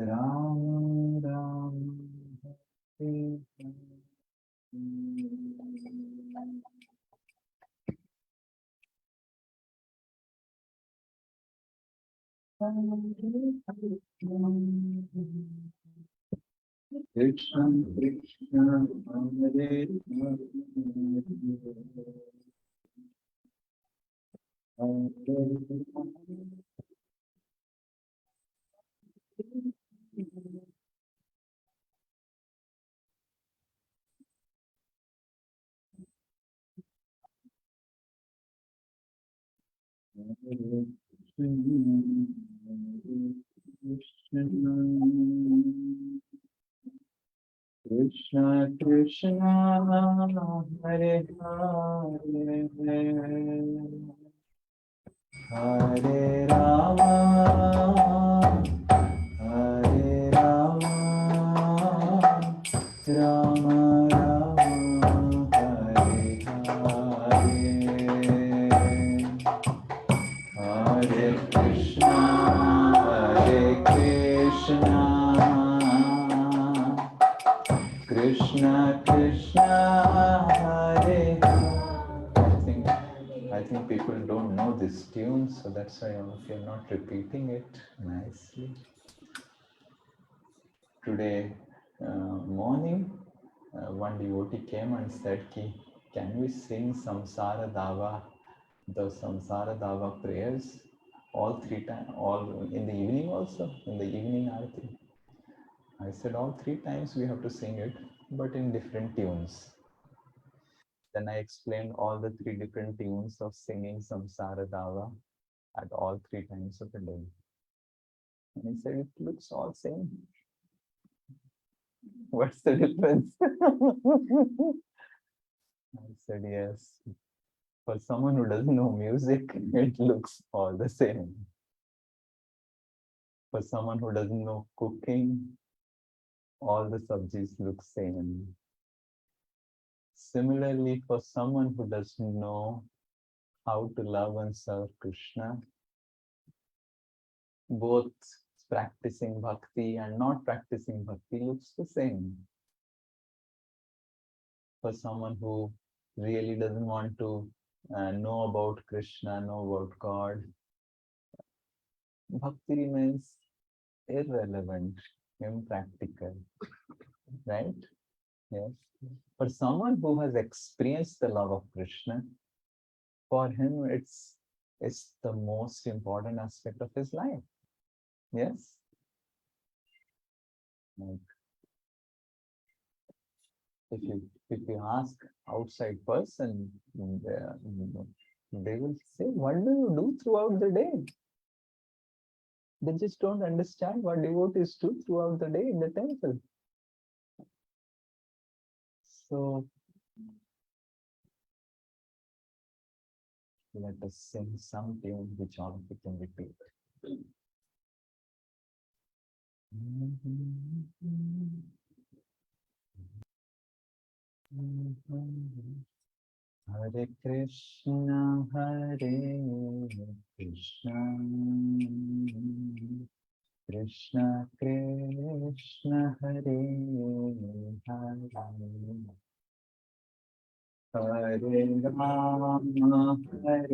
Ram Ram Hare Krishna Krishna Hare Krishna Krishna Hare Hare Hare Rama Hare Rama Rama Rama Hare Hare Hare Krishna Krishna Krishna Hare Hare. I think people don't know this tune, so that's why if you're not repeating it nicely. Today morning, one devotee came and said, can we sing Samsara Dava, the Samsara Dava prayers, all 3 times, all in the evening also, in the evening arati? I said all 3 times we have to sing it, but in different tunes. Then I explained all the 3 different tunes of singing Samsara Dava at all 3 times of the day. And he said, it looks all same. What's the difference? I said, yes. For someone who doesn't know music, it looks all the same. For someone who doesn't know cooking, all the sabjis look same. Similarly, for someone who doesn't know how to love and serve Krishna, both practicing bhakti and not practicing bhakti looks the same. For someone who really doesn't want to know about Krishna, know about God, bhakti remains irrelevant, impractical, right? Yes. For someone who has experienced the love of Krishna, for him it's the most important aspect of his life. Yes. Like if you ask outside person, they will say, what do you do throughout the day? They just don't understand what devotees do throughout the day in the temple. So let us sing some tune which all of you can repeat. Hare Krishna Krishna Krishna Hare Hare Hare Rama Hare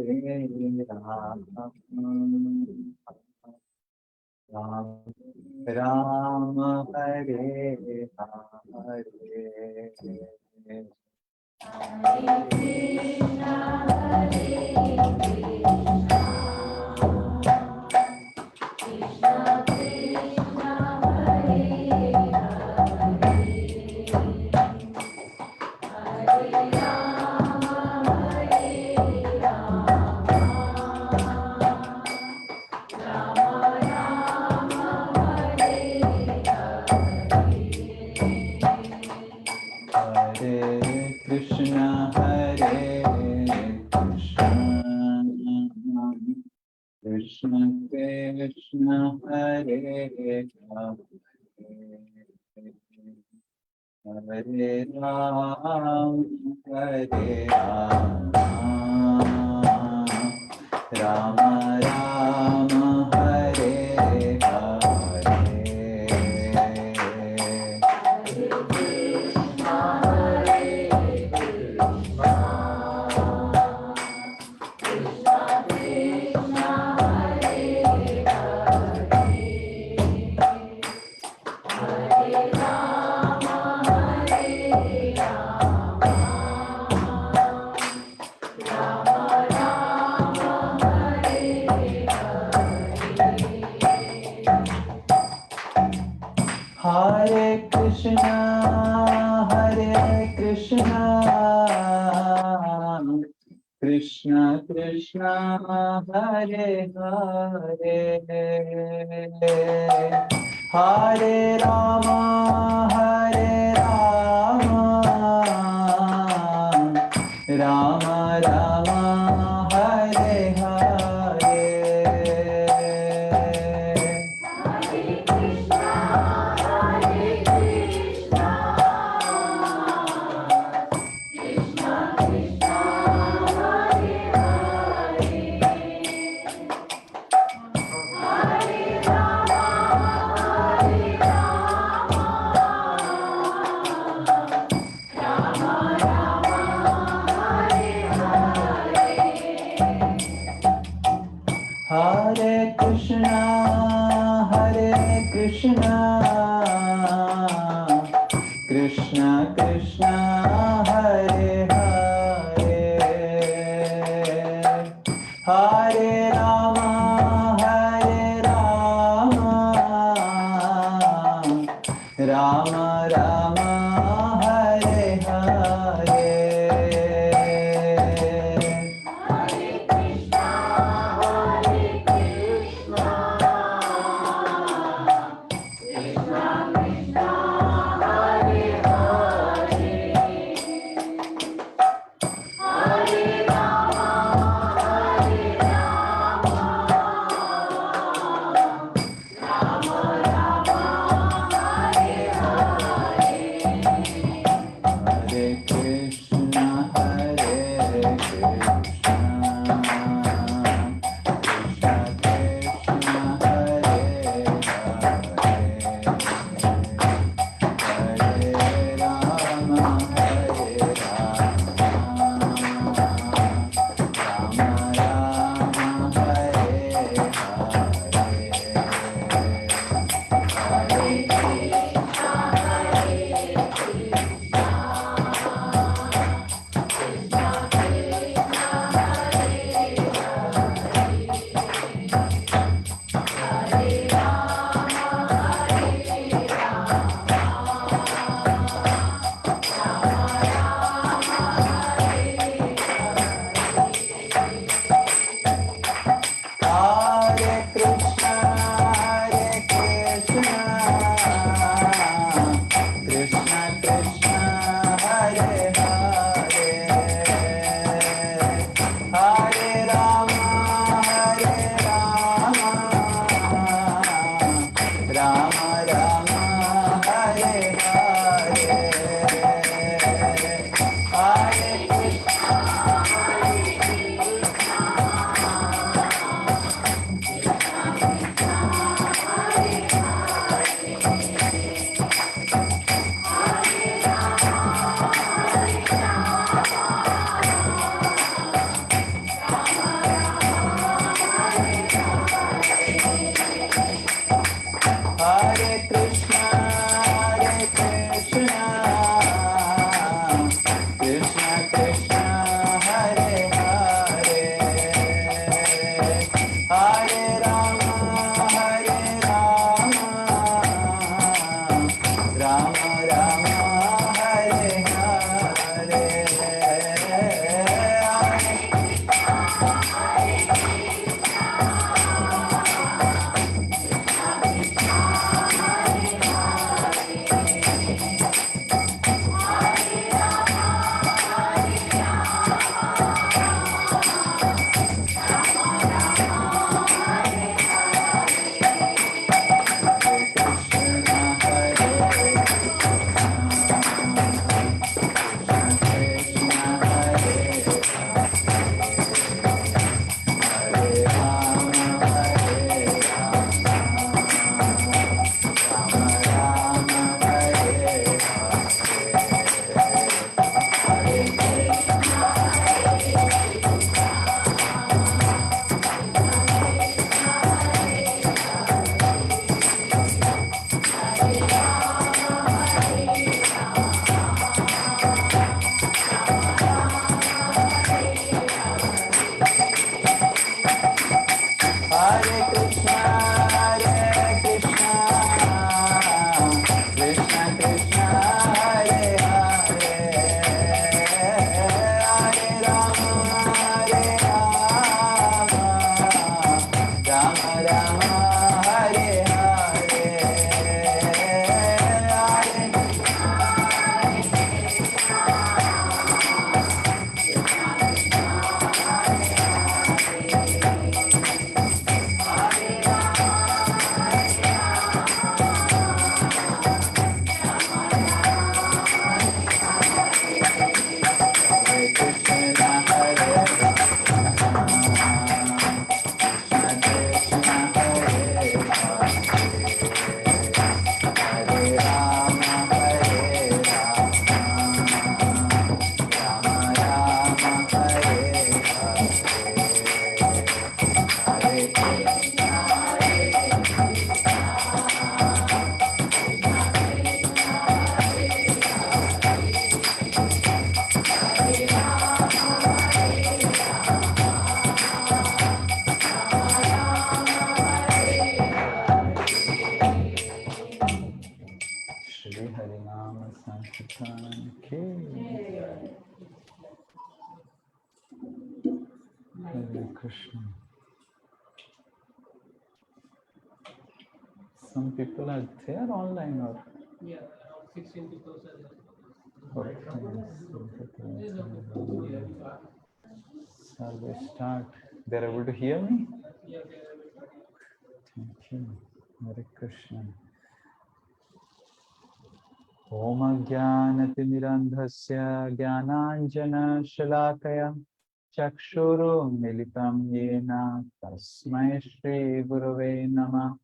Rama Rama Hare Hare Hare Krishna Krishna Krishna Hare Hare Hare Rama Rama Rama Hare Hare Krishna Krishna Krishna Hare Hare Rama Rama Hare Hare Hare Krishna, Krishna Krishna, Hare Hare, Hare Rama, Rama Rama, Hare Hare. Hare Krishna, Krishna Krishna, Hare Hare, Hare Rama, Rama Rama, Hare Hare. Hare Krishna. Some people are there online or? Yeah, around 16 people are there. Okay. Shall we start? They're able to hear me? Yeah, they are able to. Thank you. Hare Krishna. Om Jnanatirandhasya Jnananjana Shalakaya Chakshuru Militam Yena Tasmai Shri Gurave Namah.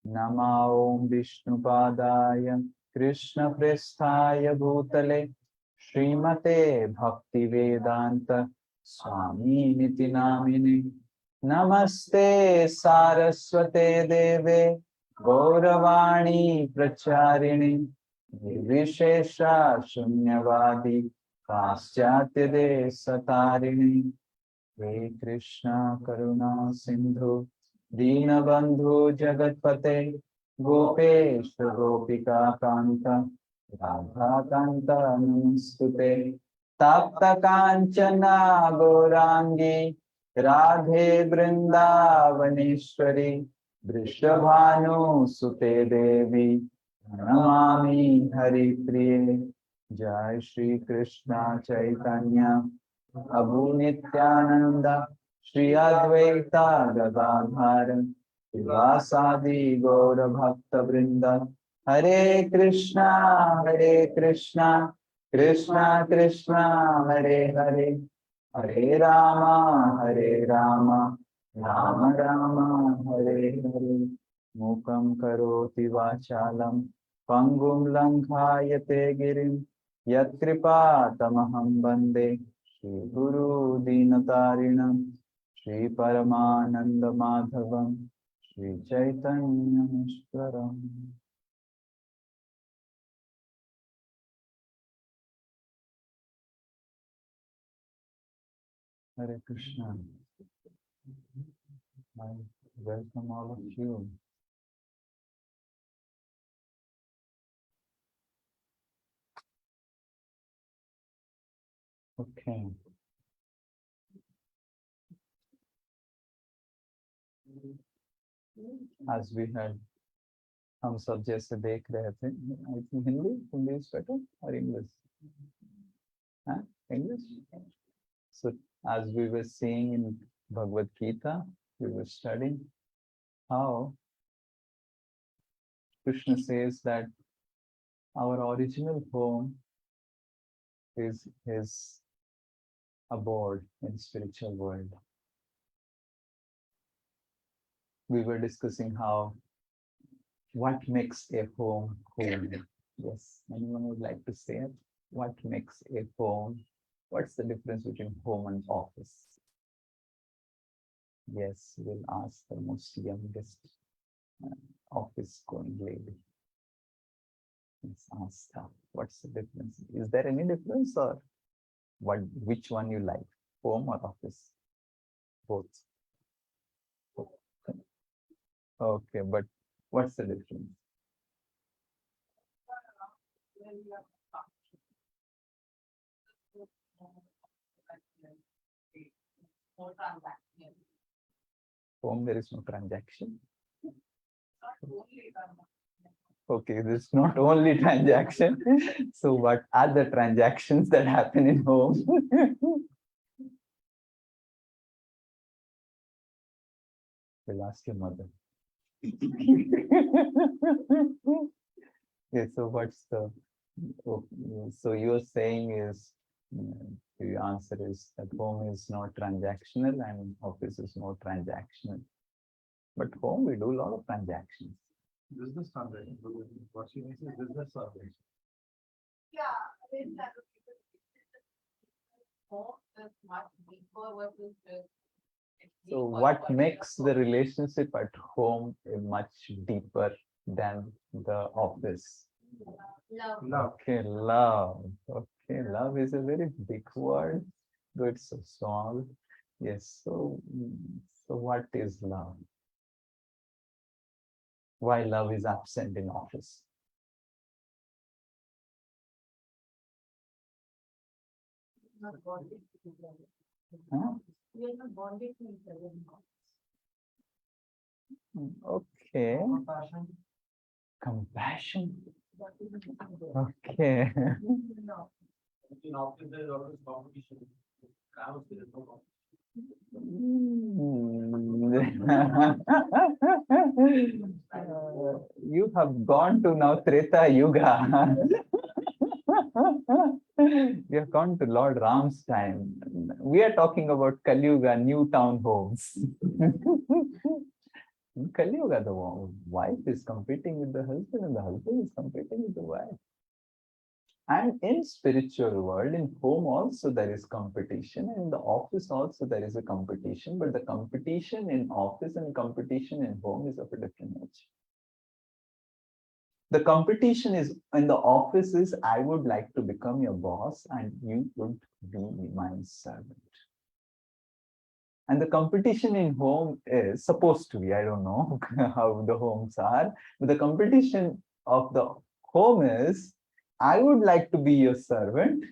Nama Om Vishnupadaya Krishna Prasthaya Bhutale Srimate Bhakti Vedanta Swami Niti Namine Namaste Saraswate Deve Gauravani Pracharini Nirvishesha Shunyavadi Paschatya Desatarini Hare Krishna Karuna Sindhu Dīnabandhu Jagatpate Gopesh Gopika Kanta Radha Kanta Namostute Tapta Kanchana Gaurangi Radhe Vrindavaneshwari Vrishabhanu Sute Devi Namami Hari Priye Jai Shri Krishna Chaitanya Abhu Nityananda Shri Advaita Gadadhara Srivasadi Gaura Bhakta Vrinda Hare Krishna Krishna Krishna Hare Hare Hare Rama Rama Rama Hare Hare Mukam Karoti Vachalam Pangum Langhayate Girim Yat Kripa Tamaham Bande Shri Guru Dinatarinam Shri Paramananda Madhavam Shri Chaitanya Ishwaram. Hare Krishna. I welcome all of you. Okay. As we had हम सब जैसे देख रहे थे I think Hindi is better or English? Huh? English? So as we were seeing in Bhagavad Gita, we were studying how Krishna says that our original home is his abode in spiritual world. We were discussing how what makes a home home. Yes, anyone would like to say it? What makes a home? What's the difference between home and office? Yes, we'll ask the most youngest office going lady. Let's ask her, what's the difference? Is there any difference or which one you like, home or office? Both. Okay, but what's the difference? Home, there is no transaction. Okay, this is not only transaction. So what are the transactions that happen in home? We'll ask your mother. Okay, so what's the, so you're saying is, the answer is that home is not transactional and office is not transactional. But home, we do a lot of transactions. Business transaction. What she means is business transaction. Yeah, I mean, that home is much deeper versus just. So what makes the relationship at home much deeper than the office? Love. Love. Okay, love. Okay, love is a very big word, though it's so small. Yes, so what is love? Why love is absent in office? Huh? We are not bonded to each other now. Okay. Compassion. Compassion. That is the Okay. no. In office, there is always competition. House, there is no competition. You have gone to now Treta Yuga. We have gone to Lord Ram's time. We are talking about Kali Yuga, new town homes. In Kali Yuga, the wife is competing with the husband and the husband is competing with the wife. And in spiritual world, in home also there is competition, and in the office also there is a competition, but the competition in office and competition in home is of a different nature. The competition is in the office is, I would like to become your boss and you would be my servant. And the competition in home is supposed to be, I don't know how the homes are, but the competition of the home is, I would like to be your servant,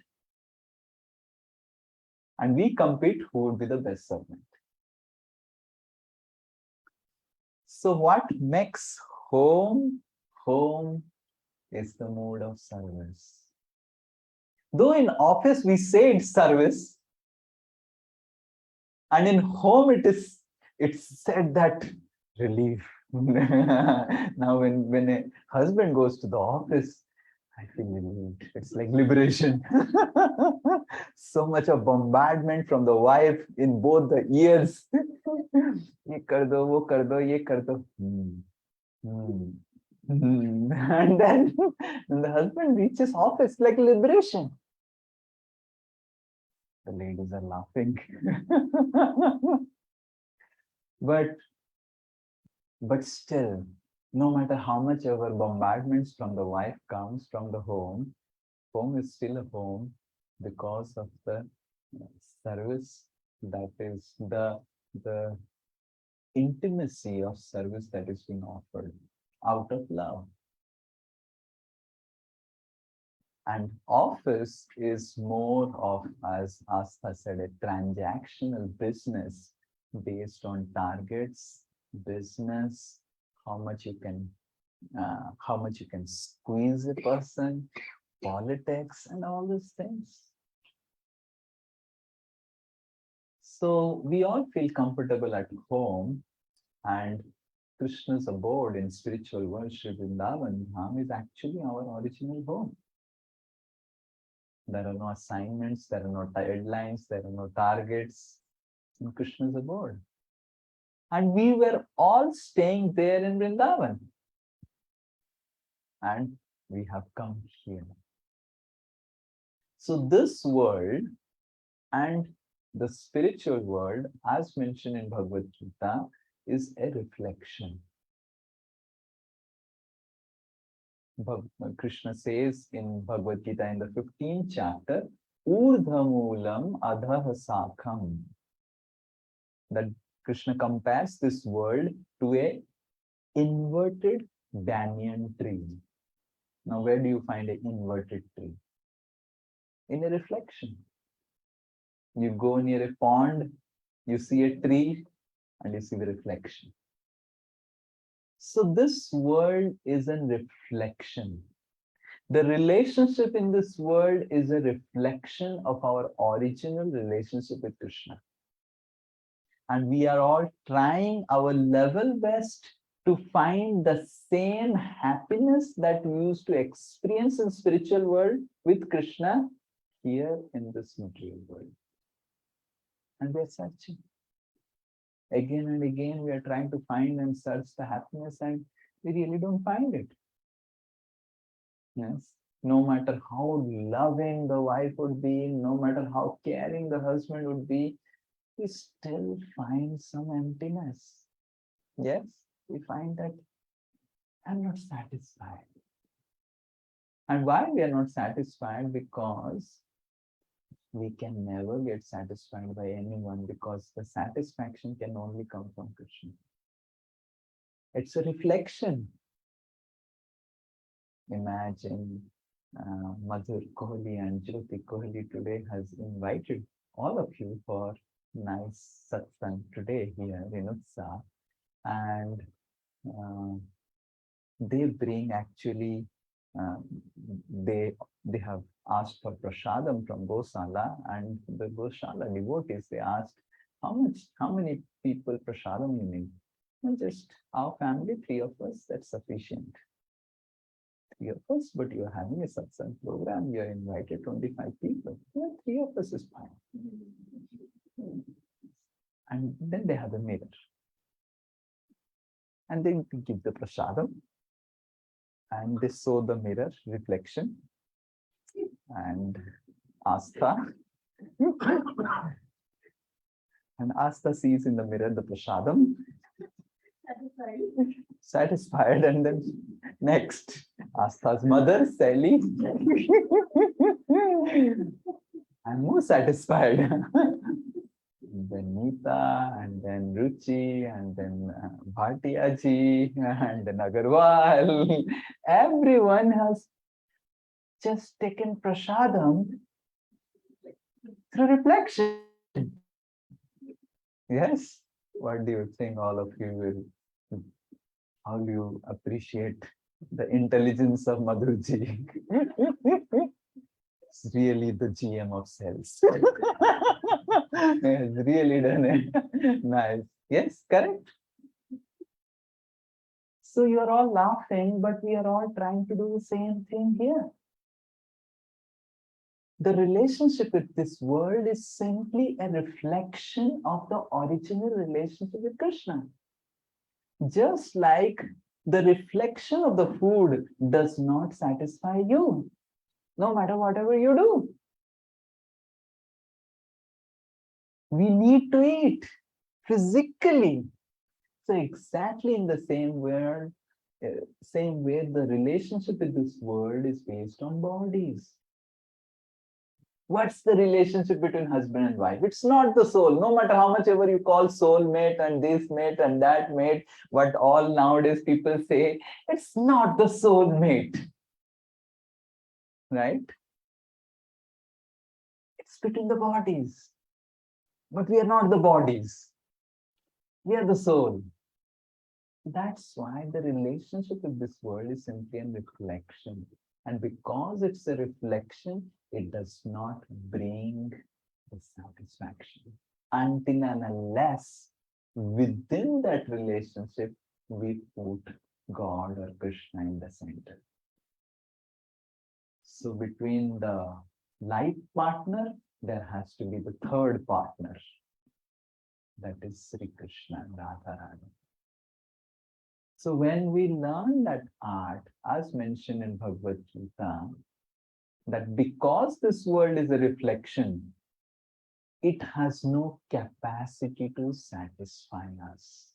and we compete who would be the best servant. So what makes home is the mode of service. Though in office we say it's service, and in home it's said that relief. Now when a husband goes to the office, I feel relieved. It's like liberation. So much of bombardment from the wife in both the ears. Ye kar do, wo kar do, ye kar do. And then when the husband reaches office, like liberation. The ladies are laughing. But still, no matter how much ever bombardments from the wife comes from the home is still a home because of the service, that is the intimacy of service that is being offered out of love. And office is more of, as Astha said, a transactional business based on targets, business, how much you can squeeze a person, politics, and all these things. So we all feel comfortable at home, and Krishna's abode in spiritual world, Sri Vrindavan Dham, is actually our original home. There are no assignments, there are no deadlines, there are no targets in Krishna's abode. And we were all staying there in Vrindavan. And we have come here. So this world and the spiritual world, as mentioned in Bhagavad Gita, is a reflection. Krishna says in Bhagavad Gita in the 15th chapter, Urdhamulam adhaha sakham. That Krishna compares this world to a inverted banyan tree. Now, where do you find an inverted tree? In a reflection. You go near a pond, you see a tree, and you see the reflection. So this world is a reflection. The relationship in this world is a reflection of our original relationship with Krishna. And we are all trying our level best to find the same happiness that we used to experience in spiritual world with Krishna here in this material world. And we are searching. Again and again, we are trying to find and search the happiness, and we really don't find it. Yes. No matter how loving the wife would be, no matter how caring the husband would be, we still find some emptiness. Yes, we find that I'm not satisfied. And why we are not satisfied? Because we can never get satisfied by anyone, because the satisfaction can only come from Krishna. It's a reflection. Imagine Madhur Kohli and Jyoti Kohli today has invited all of you for nice satsang today here in Utsa, and uh, they bring actually, uh, they have asked for prasadam from Gosala, and the Gosala devotees, they asked, how many people prasadam you need? Well, just our family, 3 of us, that's sufficient. 3 of us, but you're having a satsang program, you're invited 25 people. Well, 3 of us is fine. And then they have a mirror. And they give the prasadam. And they saw the mirror reflection. And Astha. And Astha sees in the mirror the prasadam. Satisfied. And then next, Astha's mother, Sally. I'm more satisfied. And then Nita, and then Ruchi, and then Bhatiaji, and then Agarwal. Everyone has just taken prasadam through reflection. Yes? What do you think all of you will, how do you appreciate the intelligence of Madhurji? It's really the GM of cells. Has really done it. Nice. Yes, correct. So you are all laughing, but we are all trying to do the same thing here. The relationship with this world is simply a reflection of the original relationship with Krishna. Just like the reflection of the food does not satisfy you, no matter whatever you do. We need to eat physically. So exactly in the same way, the relationship with this world is based on bodies. What's the relationship between husband and wife? It's not the soul. No matter how much ever you call soul mate and this mate and that mate, what all nowadays people say, it's not the soul mate. Right? It's between the bodies. But we are not the bodies. We are the soul. That's why the relationship with this world is simply a reflection. And because it's a reflection, it does not bring the satisfaction. Until and unless within that relationship, we put God or Krishna in the center. So between the life partner, there has to be the third partner. That is Sri Krishna and Radharani. So when we learn that art, as mentioned in Bhagavad Gita, that because this world is a reflection, it has no capacity to satisfy us.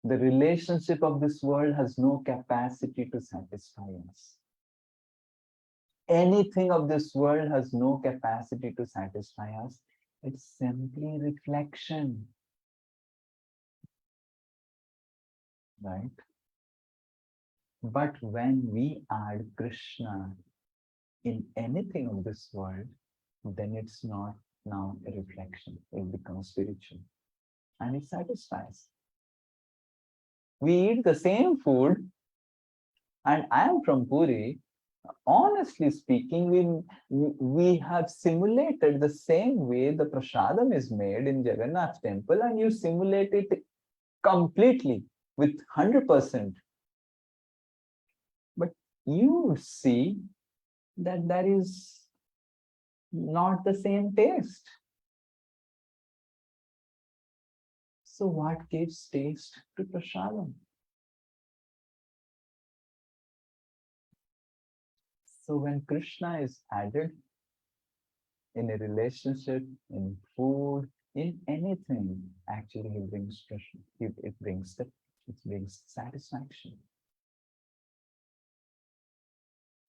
The relationship of this world has no capacity to satisfy us. Anything of this world has no capacity to satisfy us. It's simply reflection. Right? But when we add Krishna in anything of this world, then it's not now a reflection. It becomes spiritual. And it satisfies. We eat the same food, and I am from Puri. Honestly speaking, we have simulated the same way the prasadam is made in Jagannath temple, and you simulate it completely with 100%. But you see that there is not the same taste. So what gives taste to prasadam? So when Krishna is added in a relationship, in food, in anything, actually he brings Krishna. It brings satisfaction.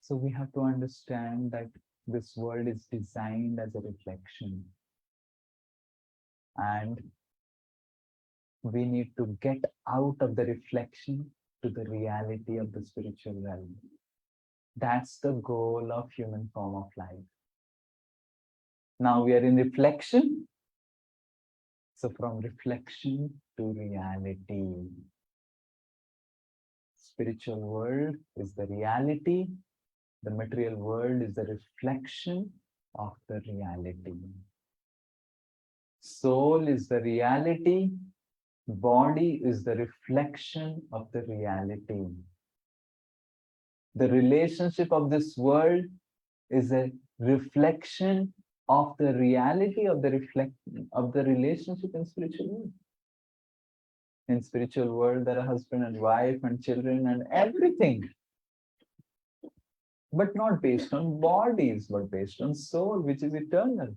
So we have to understand that this world is designed as a reflection. And we need to get out of the reflection to the reality of the spiritual realm. That's the goal of human form of life. Now we are in reflection, So from reflection to reality. Spiritual world is the reality. The material world is the reflection of the reality. Soul is the reality. Body is the reflection of the reality. The relationship of this world is a reflection of the reality of the relationship in spiritual world. In spiritual world, there are husband and wife and children and everything. But not based on bodies, but based on soul, which is eternal.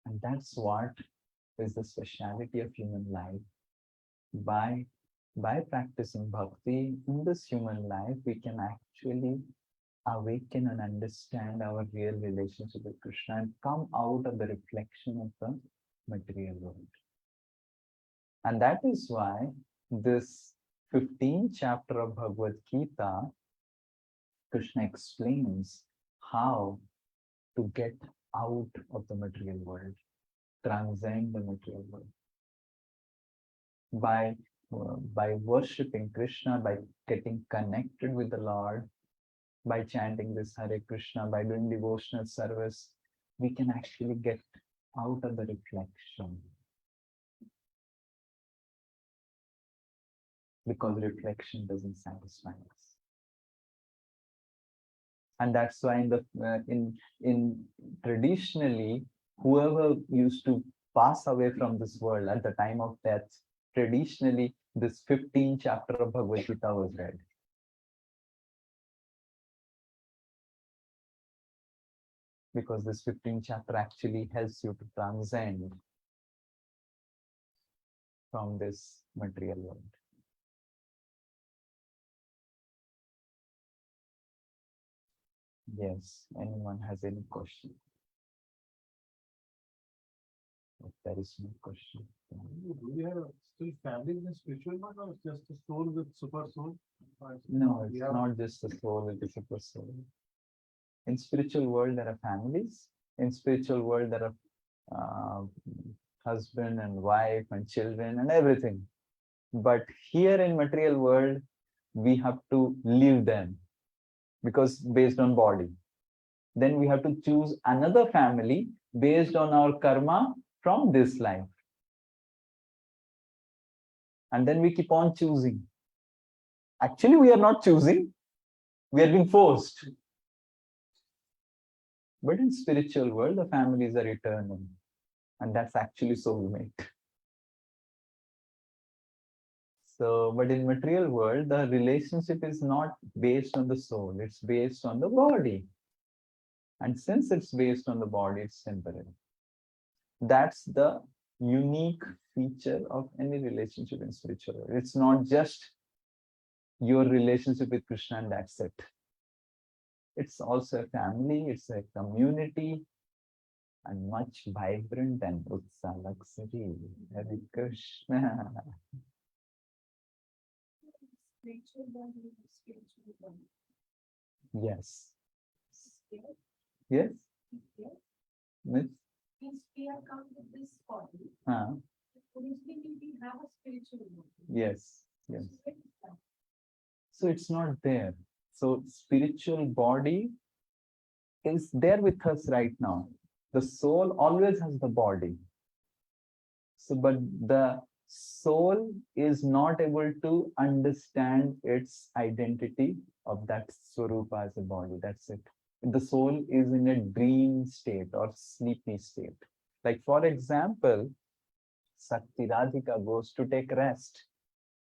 And that's what is the speciality of human life. By practicing bhakti in this human life, we can actually awaken and understand our real relationship with Krishna and come out of the reflection of the material world. And that is why this 15th chapter of Bhagavad Gita, Krishna explains how to get out of the material world, transcend the material world. By worshipping Krishna, by getting connected with the Lord, by chanting this Hare Krishna, by doing devotional service, we can actually get out of the reflection. Because reflection doesn't satisfy us. And that's why in traditionally, whoever used to pass away from this world at the time of death, traditionally this 15th chapter of Bhagavad Gita was read. Because this 15th chapter actually helps you to transcend from this material world. Yes, anyone has any question? If there is no question. Do we have still families in spiritual world, or just a soul with super soul? No, it's not just the soul, it is a super soul. In spiritual world, there are families. In spiritual world, there are husband and wife and children and everything. But here in material world, we have to leave them because based on body. Then we have to choose another family based on our karma from this life. And then we keep on choosing. Actually, we are not choosing. We are being forced. But in spiritual world, the families are eternal. And that's actually soulmate. So, but in material world, the relationship is not based on the soul. It's based on the body. And since it's based on the body, it's temporary. That's the unique feature of any relationship in spiritual world. It's not just your relationship with Krishna and that's it. It's also a family, it's a community, and much vibrant and utsaha luxury. Hare Krishna. Spiritual body, spiritual body. Yes. Spirit, Yes. spirit. Miss? If we are come with this body, obviously we have a spiritual body. Yes. Yes. So where is that? So it's not there. So spiritual body is there with us right now. The soul always has the body. So, but the soul is not able to understand its identity of that Swarupa as a body. That's it. The soul is in a dream state or sleepy state. Like for example, Sakti Radhika goes to take rest.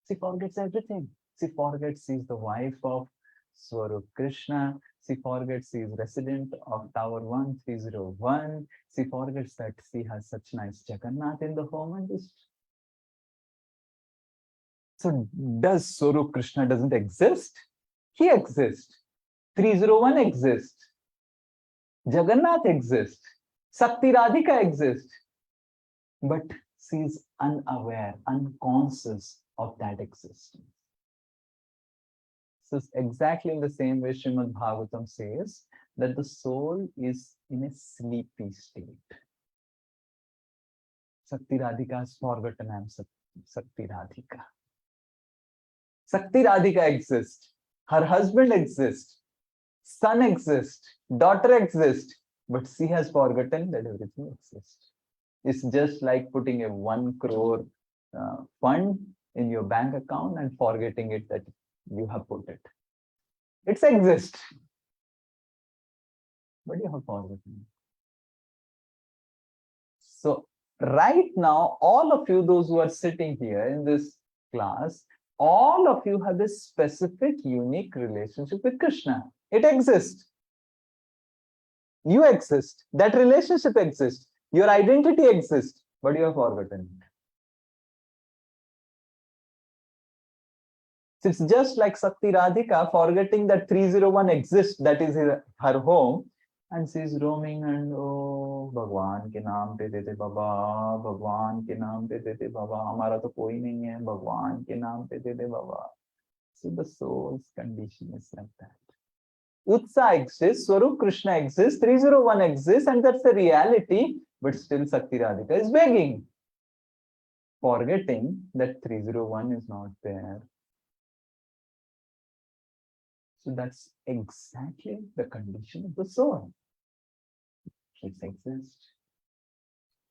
She forgets everything. She forgets she's the wife of Swarup Krishna. She forgets she is resident of Tower 1301. She forgets that she has such nice Jagannath in the home and just. So does Swarup Krishna doesn't exist? He exists. 301 exists. Jagannath exists. Sakti Radhika exists. But she is unaware, unconscious of that existence. So exactly in the same way Srimad Bhagavatam says that the soul is in a sleepy state. Sakti Radhika has forgotten I am Sakti Radhika. Sakti Radhika exists. Her husband exists. Son exists. Daughter exists. But she has forgotten that everything exists. It's just like putting a 1 crore fund in your bank account and forgetting it that you have put it. It exists. But you have forgotten. So right now, all of you, those who are sitting here in this class, all of you have this specific, unique relationship with Krishna. It exists. You exist. That relationship exists. Your identity exists, but you have forgotten it. It's just like Sakti Radhika forgetting that 301 exists, that is her home, and she's roaming and oh, Bhagwan ke naam pe dete Baba, Bhagwan ke naam pe dete Baba, hamara to koi nahi hai, Bhagwan ke naam pe dete Baba. So the soul's condition is like that. Utsa exists, Swarup Krishna exists, 301 exists, and that's the reality, but still Sakti Radhika is begging, forgetting that 301 is not there. So that's exactly the condition of the soul. It exists.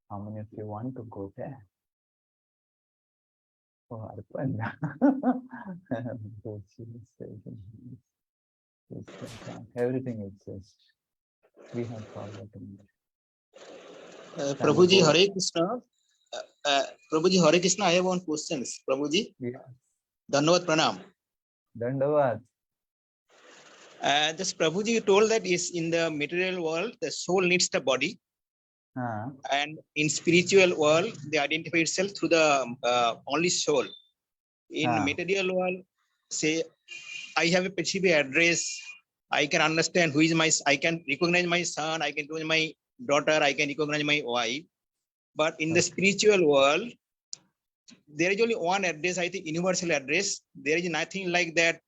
How many of you want to go there? Oh, Arpan. Everything exists. We have forgotten it. Prabhuji, Hare Krishna. Prabhuji, Hare Krishna, I have one question. Prabhuji. Yeah. Dhanavad Pranam. Dandavad. Just Prabhuji told that is in the material world, the soul needs the body. And in spiritual world, they identify itself through the only soul. In material world, say, I have a specific address. I can understand who is my, I can recognize my son, I can recognize my daughter, I can recognize my wife. But in the spiritual world, there is only one address, I think universal address. There is nothing like that.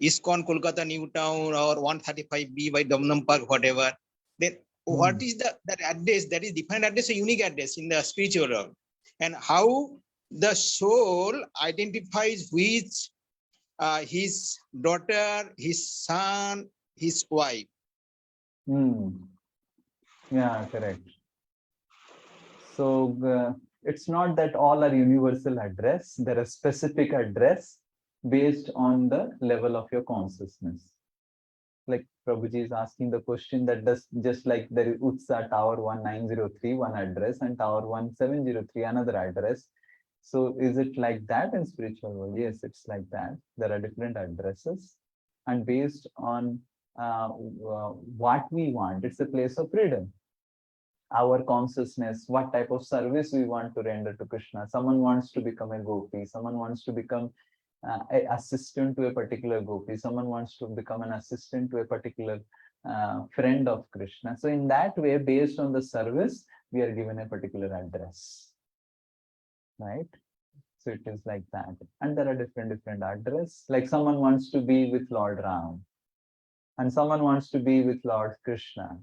ISKCON Kolkata New Town or 135B by Domnam Park, whatever. Then what is that address? That is different address, a unique address in the spiritual world. And how the soul identifies with his daughter, his son, his wife. Yeah, correct. So it's not that all are universal address. There are specific address based on the level of your consciousness. Like Prabhuji is asking the question that does just like there is Utsa Tower 1903 one address and Tower 1703 another address. So is it like that in spiritual world? Yes, it's like that. There are different addresses, and based on what we want, it's a place of freedom. Our consciousness, what type of service we want to render to Krishna. Someone wants to become a gopi, someone wants to become an assistant to a particular gopi, someone wants to become an assistant to a particular friend of Krishna. So in that way, based on the service, we are given a particular address, right? So it is like that. And there are different address. Like someone wants to be with Lord Ram, and someone wants to be with Lord Krishna.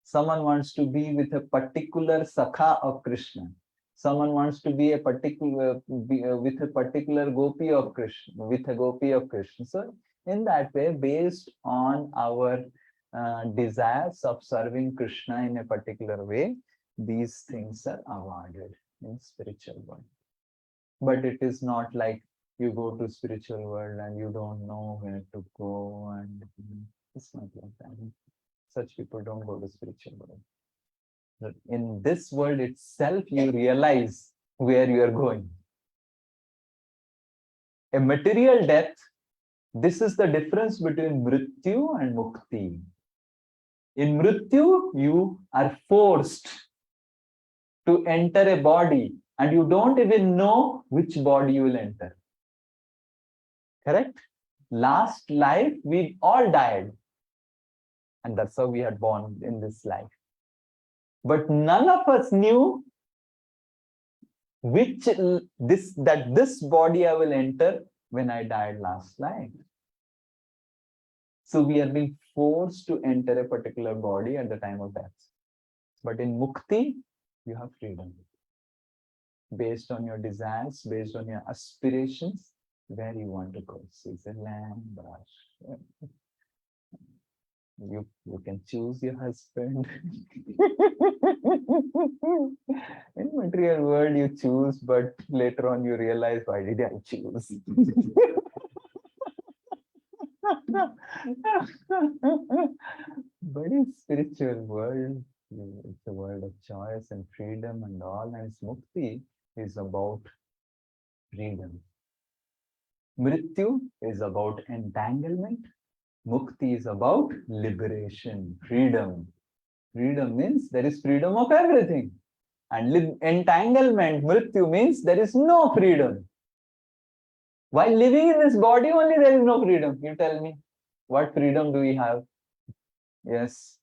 Someone wants to be with a particular Sakha of Krishna. Someone wants to be a particular with a particular gopi of Krishna, with a gopi of Krishna. So in that way, based on our desires of serving Krishna in a particular way, these things are awarded in spiritual world. But it is not like you go to spiritual world and you don't know where to go, and it's not like that. Such people don't go to spiritual world. But in this world itself, you realize where you are going. A material death, this is the difference between mrityu and mukti. In mrityu, you are forced to enter a body, and you don't even know which body you will enter. Correct? Last life, we all died. And that's how we are born in this life. But none of us knew this body I will enter when I died last life. So we are being forced to enter a particular body at the time of death. But in mukti, you have freedom. Based on your desires, based on your aspirations, where you want to go. Switzerland, you can choose your husband. In material world, you choose, but later on you realize, why did I choose? But in spiritual world, it's a world of choice and freedom and all, and mukti is about freedom. Mrityu is about entanglement. Mukti is about liberation, freedom. Freedom means there is freedom of everything. And entanglement, mrityu, means there is no freedom. While living in this body only, there is no freedom. You tell me, what freedom do we have? Yes,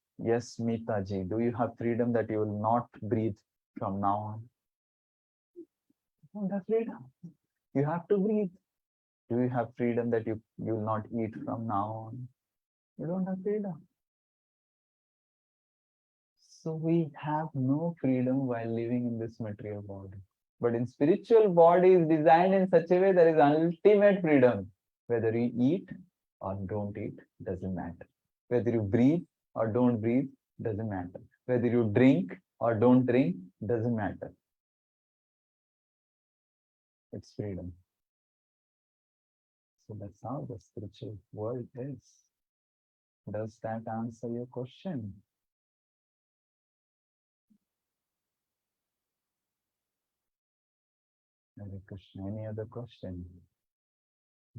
Meeta ji, do you have freedom that you will not breathe from now on? You don't have freedom. You have to breathe. Do you have freedom that you will not eat from now on? You don't have freedom. So we have no freedom while living in this material body. But in spiritual body is designed in such a way there is ultimate freedom. Whether you eat or don't eat, doesn't matter. Whether you breathe or don't breathe, doesn't matter. Whether you drink or don't drink, doesn't matter. It's freedom. So that's how the spiritual world is. Does that answer your question? Hare Krishna. Any other question?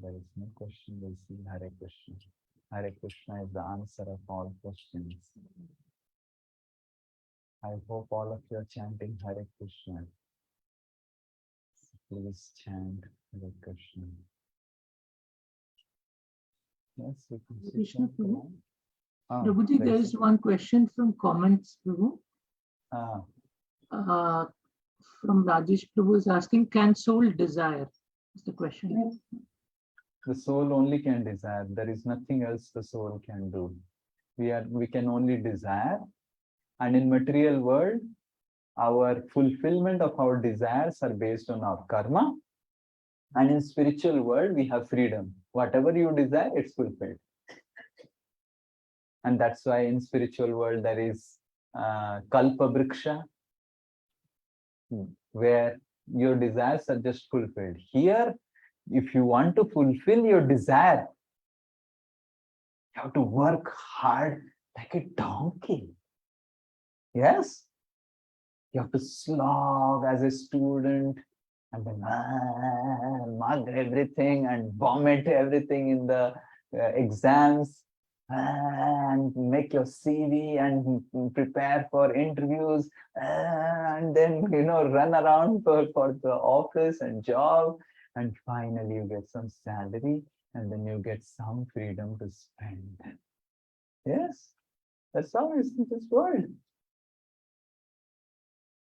There is no question. We'll see Hare Krishna. Hare Krishna is the answer of all questions. I hope all of you are chanting Hare Krishna. So please chant Hare Krishna. Yes, we can see. Krishna Prabhu. Ah, Prabhuji, there is one question from comments, Prabhu. From Rajesh Prabhu is asking, can soul desire? Is the question. The soul only can desire. There is nothing else the soul can do. We can only desire. And in material world, our fulfillment of our desires are based on our karma. And in spiritual world, we have freedom. Whatever you desire, it's fulfilled. And that's why in spiritual world, there is kalpa vriksha, where your desires are just fulfilled. Here, if you want to fulfill your desire, you have to work hard like a donkey. Yes? You have to slog as a student and then mug everything and vomit everything in the exams and make your CV and prepare for interviews and then, run around for the office and job, and finally you get some salary and then you get some freedom to spend. Yes, that's how it's in this world.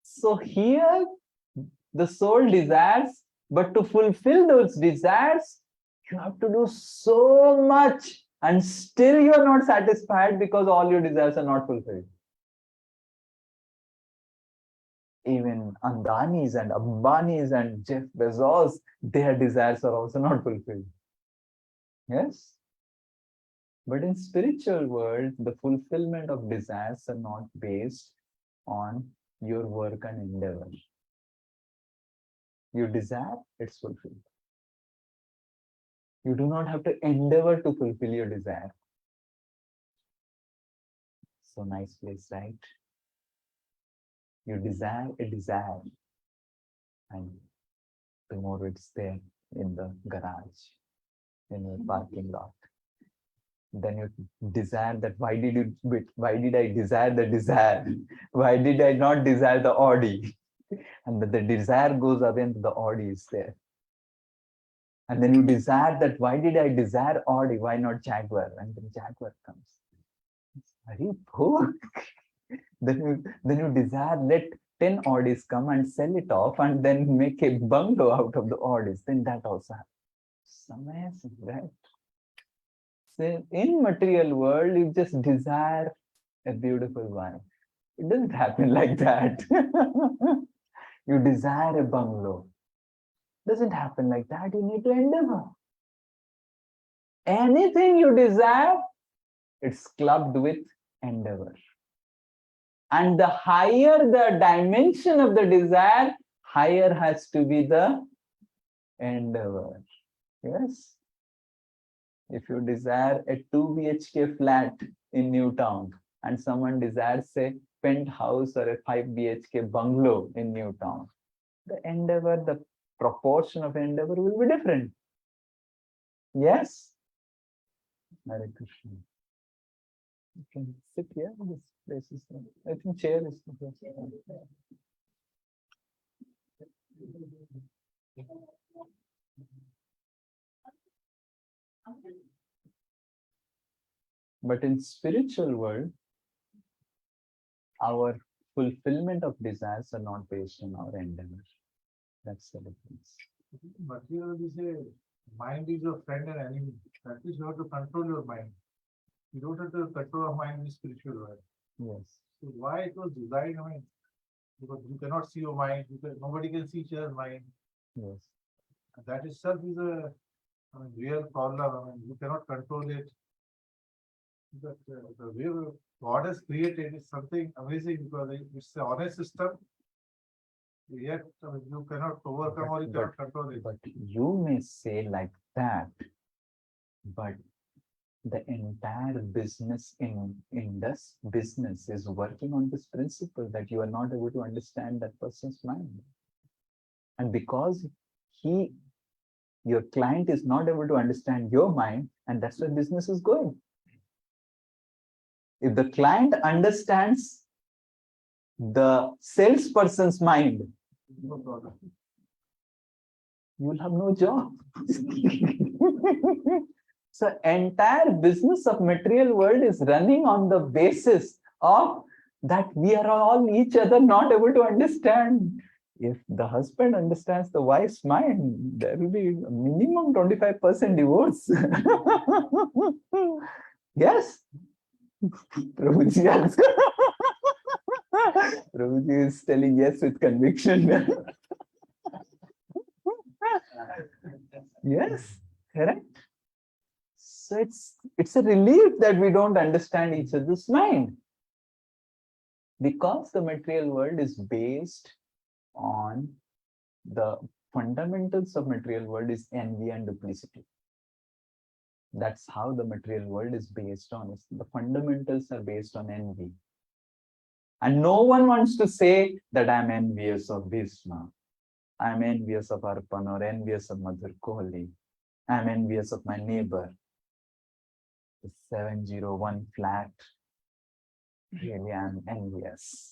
So here the soul desires, but to fulfill those desires, you have to do so much. And still you are not satisfied because all your desires are not fulfilled. Even Andanis and Ambanis and Jeff Bezos, their desires are also not fulfilled. Yes? But in spiritual world, the fulfillment of desires are not based on your work and endeavor. You desire, it's fulfilled. You do not have to endeavor to fulfill your desire. So nice place, right? You desire a desire, and tomorrow it's there in the garage, in your parking lot. Then you desire that, why did I desire the desire? Why did I not desire the Audi? And the desire goes away and the Audi is there. And then you desire that, why did I desire Audi? Why not Jaguar? And then Jaguar comes. Are you poor? Then you desire, let 10 Audis come and sell it off and then make a bungalow out of the Audis. Then that also happens. It's amazing, right? in material world, you just desire a beautiful wife. It doesn't happen like that. You desire a bungalow. Doesn't happen like that. You need to endeavor. Anything you desire, it's clubbed with endeavor. And the higher the dimension of the desire, higher has to be the endeavor. Yes. If you desire a 2 BHK flat in Newtown and someone desires a penthouse or a 5 BHK bungalow in Newtown, the endeavor, the proportion of endeavor will be different. Yes? Hare Krishna. You can sit here. This place is, I think chair is the best. But in spiritual world, our fulfillment of desires are not based on our endeavor. That's the difference. Material is a mind is your friend and enemy. That is, you have to control your mind. You don't have to control your mind in the spiritual world. Yes. So why it was designed? I mean, because you cannot see your mind. Nobody can see each other's mind. Yes. And that itself is a real problem. I mean, you cannot control it. But the way God has created is something amazing because it's an honest system. Yet you cannot overcome or you cannot control it. But you may say like that, but the entire business in this business is working on this principle that you are not able to understand that person's mind. And because your client is not able to understand your mind, and that's where business is going. If the client understands the salesperson's mind, No problem. you will have no job. So entire business of material world is running on the basis of that we are all each other not able to understand. If the husband understands the wife's mind, there will be a minimum 25% divorce. Yes. Prabhuji also. Prabhuji is telling yes with conviction. Yes, correct. So it's a relief that we don't understand each other's mind. Because the material world is based on the fundamentals of material world is envy and duplicity. That's how the material world is based on. The fundamentals are based on envy. And no one wants to say that I'm envious of Bhishma. I'm envious of Arpan or envious of Madhur Kohli. I'm envious of my neighbor. The 701 flat. Really, I'm envious.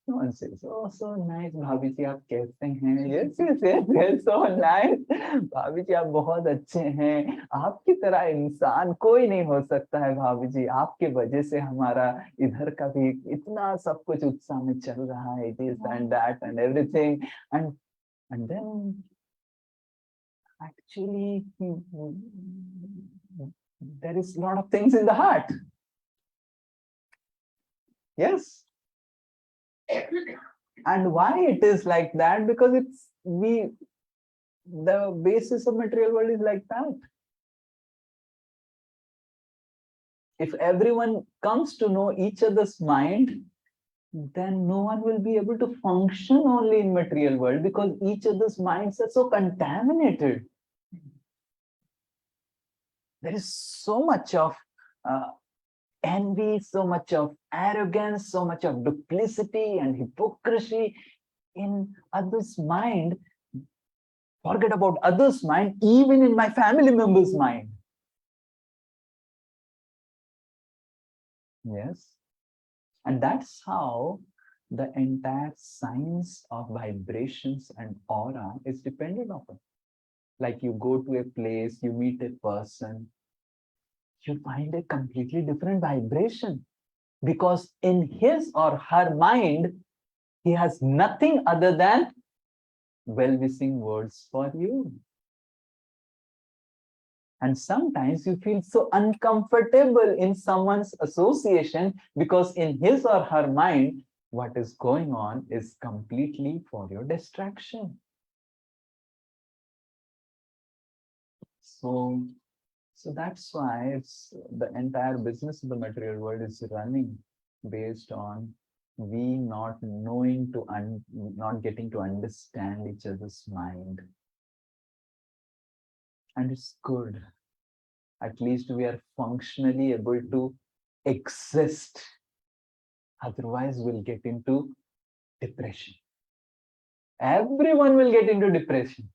No one says, oh, so nice, भाभी जी आप कैसे हैं? Yes, yes, yes, yes, so nice. भाभी जी आप बहुत अच्छे हैं. आपकी तरह इंसान कोई नहीं हो सकता है भाभी जी. आपके वजह से हमारा इधर का भी इतना सब कुछ उत्साह में चल रहा है. This and that and everything. And then actually there is a lot of things in the heart. Yes. And why it is like that? Because the basis of material world is like that. If everyone comes to know each other's mind, then no one will be able to function only in material world because each other's minds are so contaminated. There is so much of envy, so much of arrogance, so much of duplicity and hypocrisy in others' mind. Forget about others' mind, even in my family members' mind. Yes. And that's how the entire science of vibrations and aura is dependent upon. Like you go to a place, you meet a person, you find a completely different vibration because in his or her mind, he has nothing other than well-wishing words for you. And sometimes you feel so uncomfortable in someone's association because in his or her mind, what is going on is completely for your distraction. So that's why it's the entire business of the material world is running based on we not knowing to not getting to understand each other's mind. And it's good. At least we are functionally able to exist. Otherwise, we'll get into depression. Everyone will get into depression.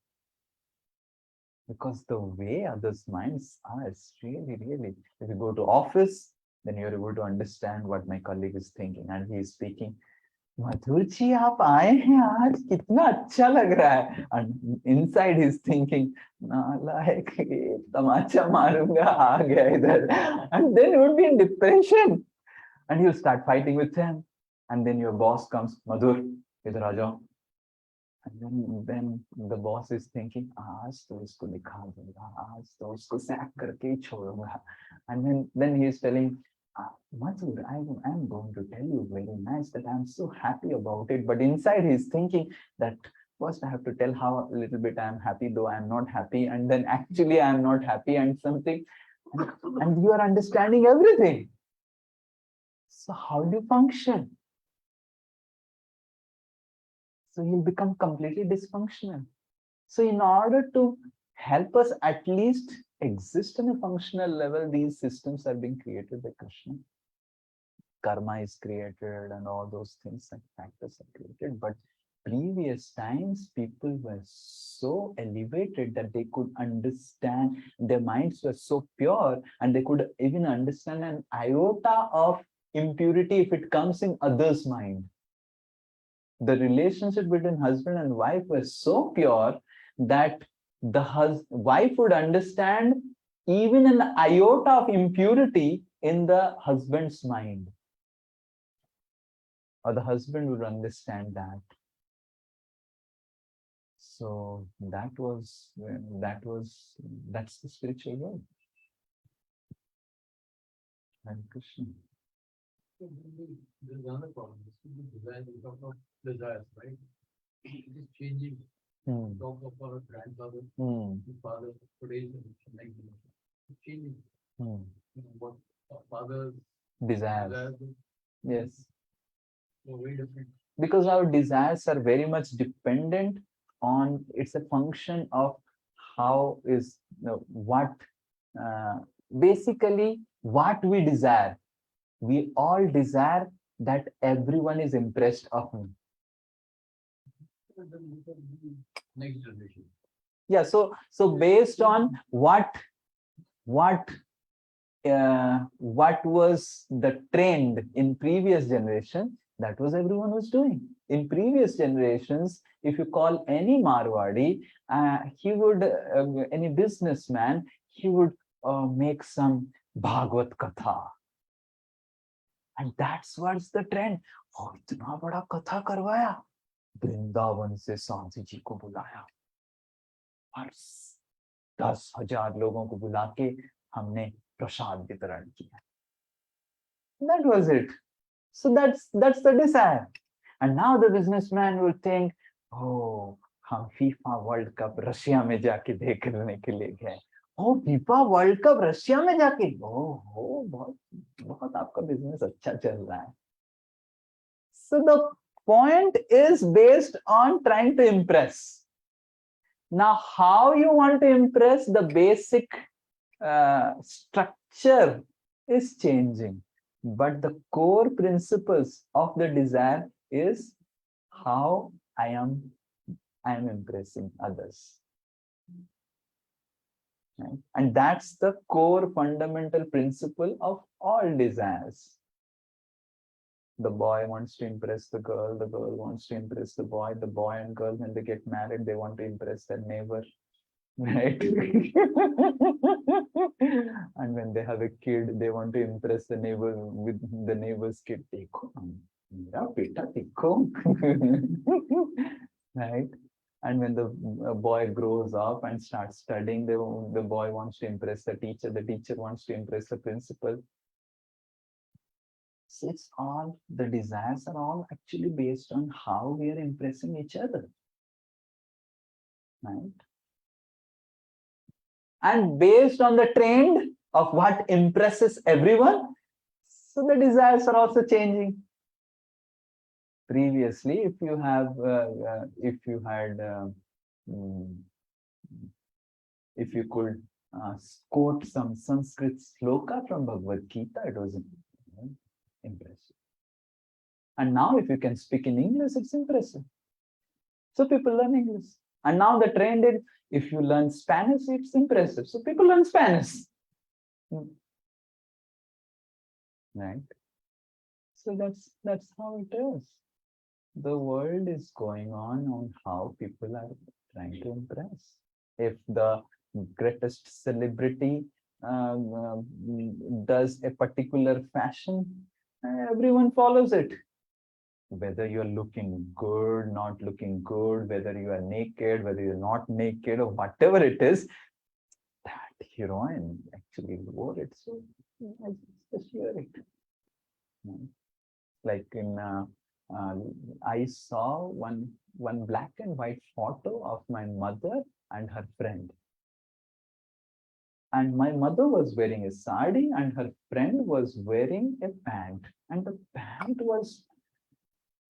Because the way others' minds are, it's really, really. If you go to office, then you're able to understand what my colleague is thinking. And he is speaking, मधुर जी आप आए हैं आज कितना अच्छा लग रहा है. And inside he's thinking, नालायक तमाचा मारूंगा आ गया इधर. And then you would be in depression. And you'll start fighting with him. And then your boss comes, Madhur, idhar aa jao. And then the boss is thinking, आज तो इसको दिखा दूंगा, आज तो उसको sack करके ही छोड़ूंगा. And then he is telling, Madhur, I'm going to tell you very nice that I'm so happy about it. But inside he's thinking that first I have to tell how a little bit I'm happy, though I'm not happy. And then actually I'm not happy and something. And you are understanding everything. So how do you function? So you'll become completely dysfunctional. So in order to help us at least exist in a functional level, these systems are being created by Krishna. Karma is created and all those things and factors are created. But previous times, people were so elevated that they could understand, their minds were so pure and they could even understand an iota of impurity if it comes in others' mind. The relationship between husband and wife was so pure that the wife would understand even an iota of impurity in the husband's mind. Or the husband would understand that. So that's the spiritual world. And Krishna. There's another problem. This is the design, we talk of desires, right? It is changing. Talk of our grandfather, father, today's generation. It's changing. What our father's desires. Yes. So very different. Because our desires are very much dependent on, it's a function of how is, basically what we desire. We all desire that everyone is impressed of me. Next generation. Yeah, so based on what was the trend in previous generation, that was everyone was doing. In previous generations, if you call any Marwadi, he would, any businessman, he would make some Bhagavad Katha. And that's what's the trend. Oh, इतना बड़ा कथा करवाया, वृंदावन से सांझी जी को बुलाया, और 10,000 लोगों को बुला के हमने प्रसाद वितरण किया. That was it. So that's the desire. And now the businessman will think, oh, हम FIFA World Cup रशिया में जाके देखने के लिए गए. Oh, FIFA World Cup Russia में जाके, oh, बहुत आपका बिजनेस अच्छा चल रहा है. So the point is based on trying to impress. Now, how you want to impress, the basic structure is changing, but the core principles of the desire is how I am impressing others. Right? And that's the core fundamental principle of all desires. The boy wants to impress the girl wants to impress the boy and girl, when they get married, they want to impress their neighbor, right? And when they have a kid, they want to impress the neighbor with the neighbor's kid. Dekho, mera beta dekho. Right? And when the boy grows up and starts studying, the boy wants to impress the teacher wants to impress the principal. So it's all, the desires are all actually based on how we are impressing each other. Right? And based on the trend of what impresses everyone, so the desires are also changing. Previously, if you had if you could quote some Sanskrit sloka from Bhagavad Gita, it was impressive. And now if you can speak in English, it's impressive. So people learn English. And now the trend is, if you learn Spanish, it's impressive. So people learn Spanish. Right? So that's how it is. The world is going on how people are trying to impress. If the greatest celebrity does a particular fashion, everyone follows it. Whether you're looking good, not looking good, whether you are naked, whether you're not naked, or whatever it is, that heroine actually wore it. So I just wear it. Like in I saw one black and white photo of my mother and her friend. And my mother was wearing a sari and her friend was wearing a pant. And the pant was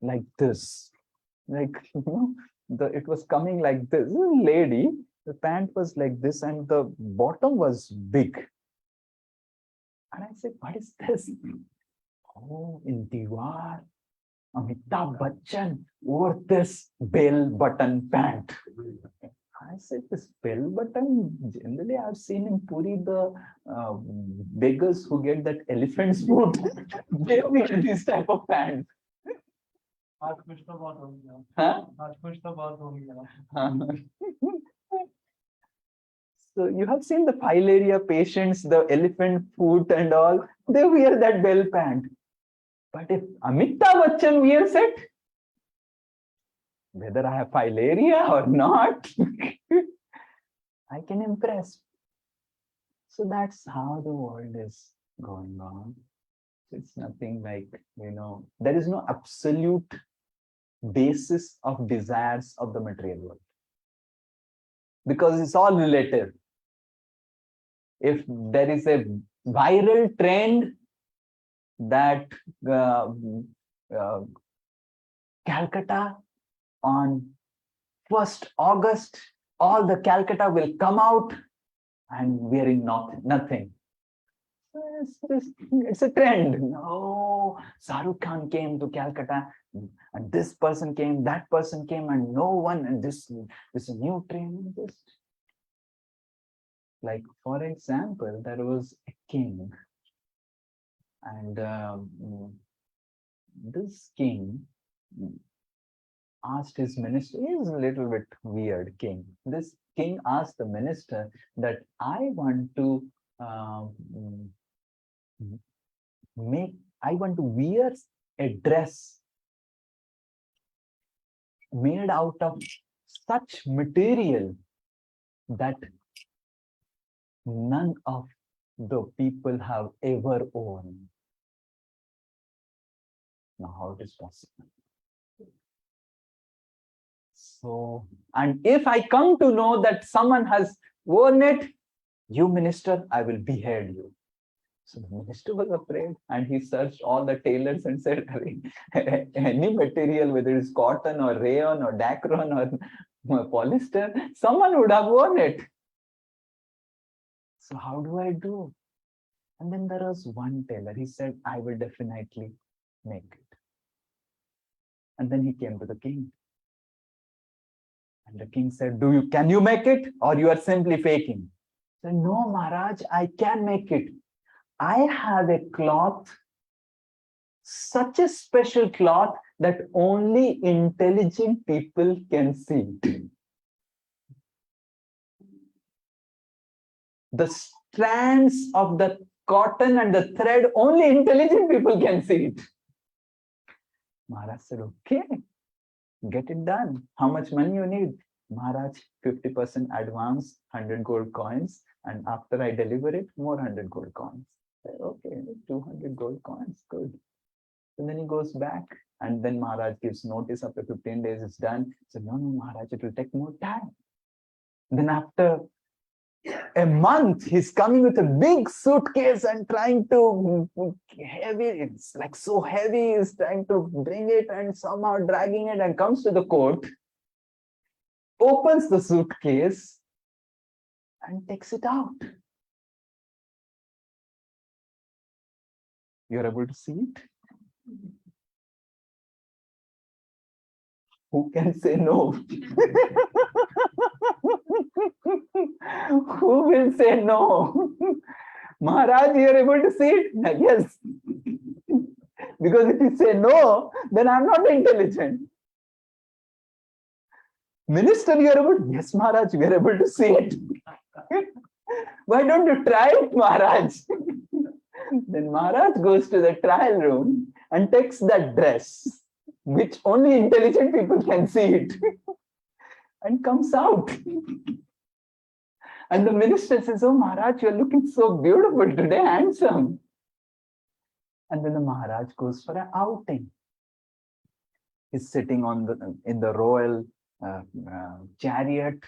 like this. Like, it was coming like this. Lady, the pant was like this and the bottom was big. And I said, what is this? Oh, in Diwar, Amitabh Bachchan wore this bell button pant. I said, this bell button, generally I've seen in Puri, the beggars who get that elephant's foot, they wear this type of pant. Huh? So you have seen the filaria patients, the elephant foot and all, they wear that bell pant. But if Amitabh Bachchan wears it, whether I have filaria or not, I can impress. So that's how the world is going on. It's nothing like, there is no absolute basis of desires of the material world. Because it's all relative. If there is a viral trend that Calcutta on 1st August, all the Calcutta will come out and wearing nothing. It's a trend. No, Shahrukh Khan came to Calcutta and this person came, that person came, and no one, and this is a new trend. Like, for example, there was a king, and this king asked his minister, he is a little bit weird king. This king asked the minister that I want to wear a dress made out of such material that none of the people have ever owned. Now, how it is possible? So, and if I come to know that someone has worn it, you minister, I will behead you. So the minister was afraid and he searched all the tailors and said, any material, whether it's cotton or rayon or dacron or polyester, someone would have worn it. So how do I do? And then there was one tailor. He said, I will definitely make it. And then he came to the king. And the king said, can you make it, or you are simply faking? He said, no, Maharaj, I can make it. I have a cloth, such a special cloth that only intelligent people can see it. The strands of the cotton and the thread, only intelligent people can see it. Maharaj said, okay, get it done. How much money you need? Maharaj, 50% advance, 100 gold coins, and after I deliver it, more 100 gold coins. Okay, 200 gold coins, good. And then he goes back, and then Maharaj gives notice after 15 days it's done. So no, Maharaj, it will take more time. Then after a month, he's coming with a big suitcase and trying to heavy. It's like so heavy. He's trying to bring it and somehow dragging it, and comes to the court, opens the suitcase, and takes it out. You're able to see it? Who can say no? Who will say no? Maharaj, you're able to see it? Yes. Because if you say no, then I'm not intelligent. Minister, you're able to, yes, Maharaj, we're able to see it. Why don't you try it, Maharaj? Then Maharaj goes to the trial room and takes that dress, which only intelligent people can see it, and comes out. And the minister says, oh, Maharaj, you're looking so beautiful today, handsome. And then the Maharaj goes for an outing. He's sitting in the royal chariot.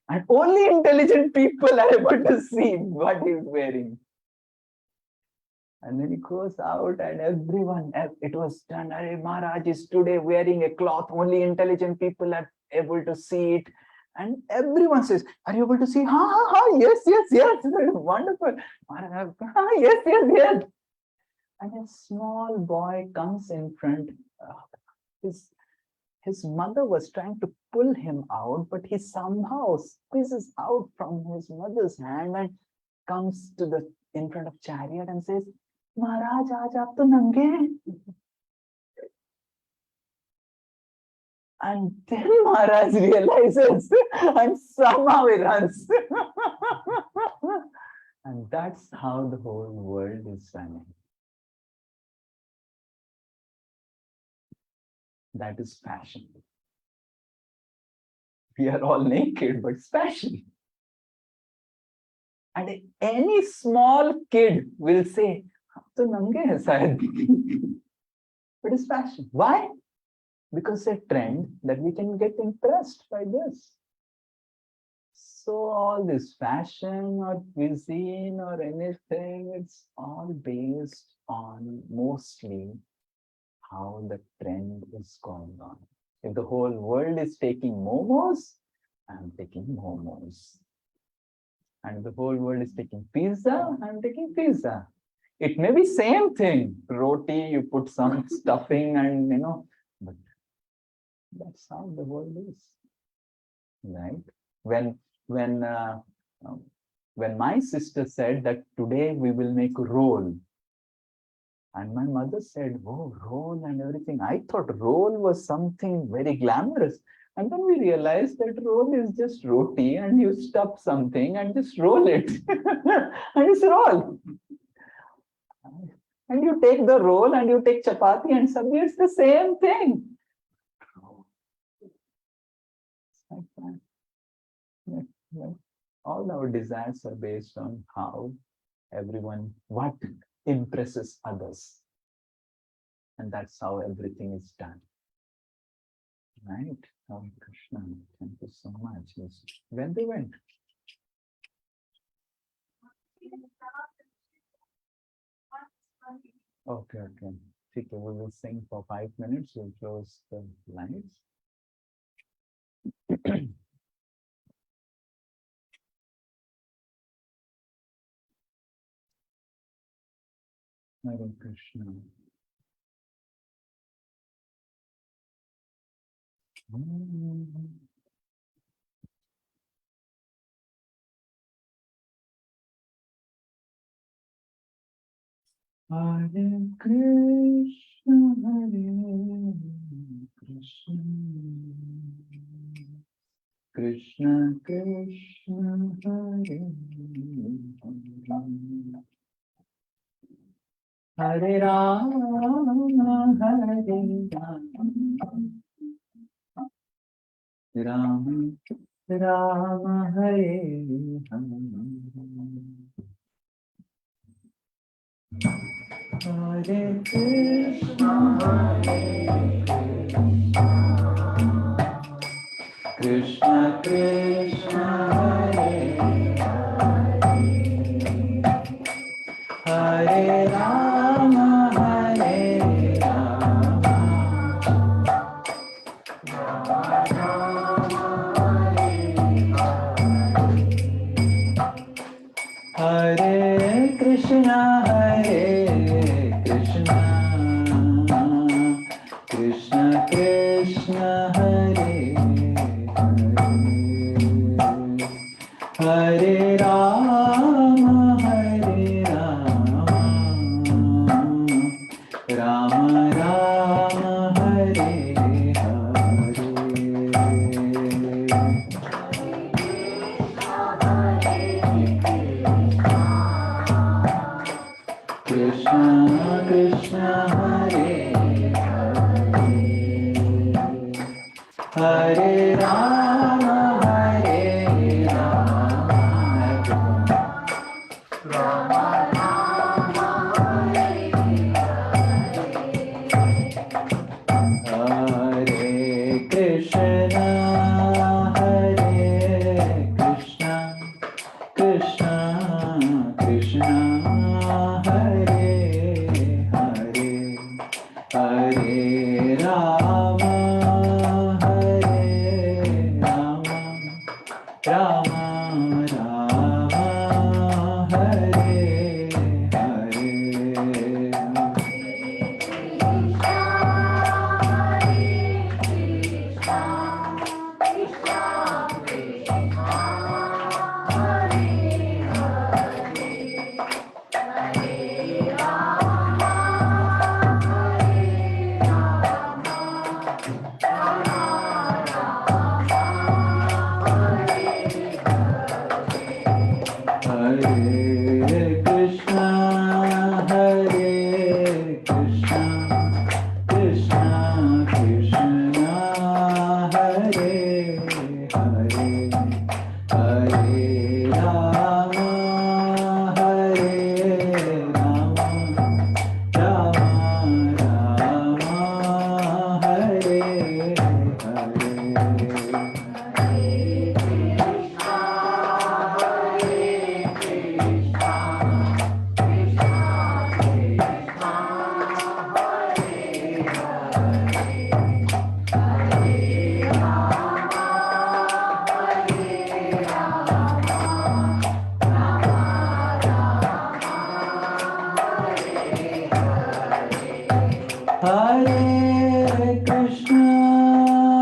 And only intelligent people are able to see what he's wearing. And then he goes out and everyone, it was done. Maharaj is today wearing a cloth. Only intelligent people are able to see it. And everyone says, are you able to see? Yes, yes, yes. Wonderful. Yes, yes, yes. And a small boy comes in front. His mother was trying to pull him out, but he somehow squeezes out from his mother's hand and comes to in front of chariot and says, Maharaj, aaj aap to nange hain. And then Maharaj realizes and somehow he runs. And that's how the whole world is running. That is fashion. We are all naked, but it's fashion. And any small kid will say, "To nange hai shayad." But it's fashion. Why? Because it's a trend that we can get impressed by this. So all this fashion or cuisine or anything, it's all based on mostly how the trend is going on. If the whole world is taking momos, I'm taking momos. And if the whole world is taking pizza, I'm taking pizza. It may be same thing. Roti, you put some stuffing and but that's how the world is. Right? When my sister said that today we will make roll, and my mother said, oh, roll and everything. I thought roll was something very glamorous. And then we realized that roll is just roti and you stuff something and just roll it. And it's roll. And you take the roll and you take chapati and sabzi, it's the same thing. Like that. Yeah. All our desires are based on how what impresses others. And that's how everything is done. Right? Oh, Krishna, thank you so much. Yes. When they went? Okay. We will sing for 5 minutes. We'll close the lights. Hare Krishna. Hare Krishna, Krishna Krishna, Hare Rama, Hare Rama, Rama Rama Hare Hare Hare Krishna Krishna Krishna Hare Hare Rama Hare Rama Hare Krishna Hare Krishna Krishna Krishna Hare Hare Hare Rama Hare Rama Rama Rama Hare Hare Krishna Krishna Hare Hare Hare Rama Hare Rama Hare Krishna Hare Krishna Krishna Krishna Hare Hare Hare Rama Hare Rama Rama Rama Hare Hare Hare Krishna, Hare Krishna, Krishna Krishna, Hare Hare, Hare Rama, Hare Rama, Rama Rama, Hare Hare Krishna,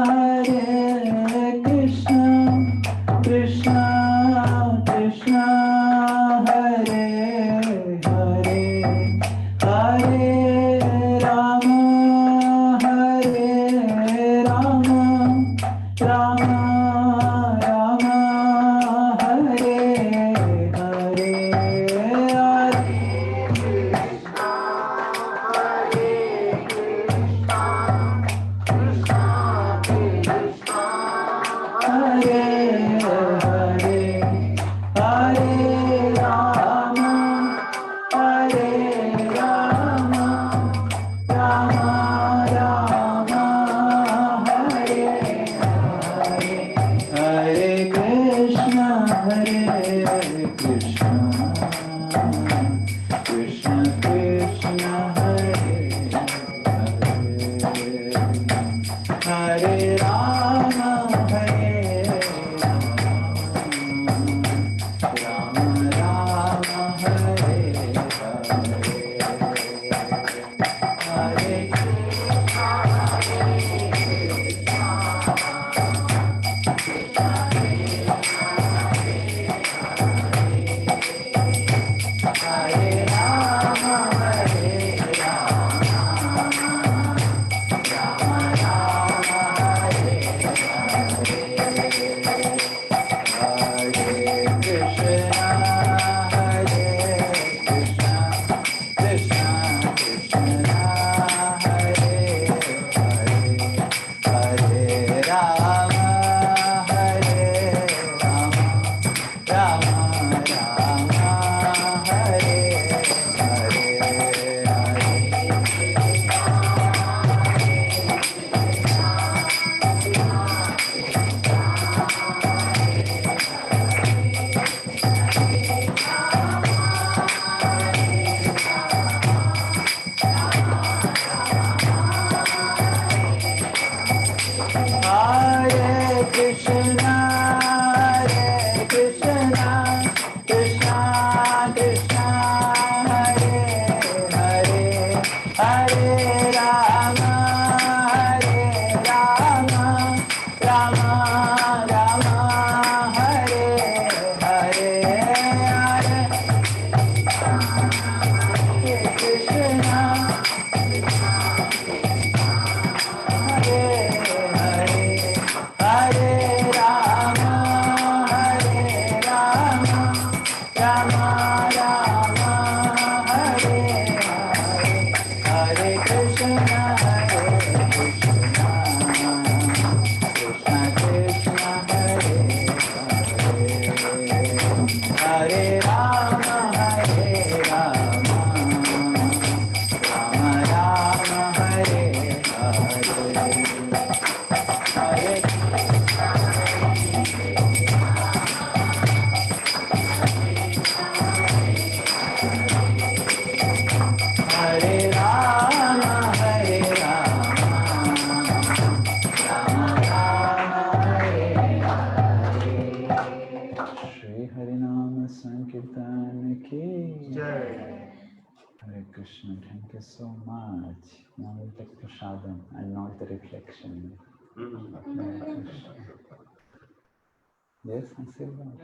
Hare Krishna, Krishna Krishna, Hare Hare, Hare Rama, Hare Rama, Rama Rama, Hare Hare, Hare Hare Hare, Hare Rama, Hare Rama, Rama Rama, Hare Hare, Hare Krishna, Hare Krishna, Krishna Krishna, Hare Hare, Hare Rama, Hare Rama, Rama Hare Hare, Hare Hare Rama, Hare Rama, Rama Rama, Hare Hare, Hare Hare Rama, Hare Rama, Rama Rama, Hare Hare. Shri Harinama Sankirtan ki Jai. Hare Krishna, thank you so much. Now we'll take prasadam and not the reflection. Hare Krishna. Yes, Asirvad.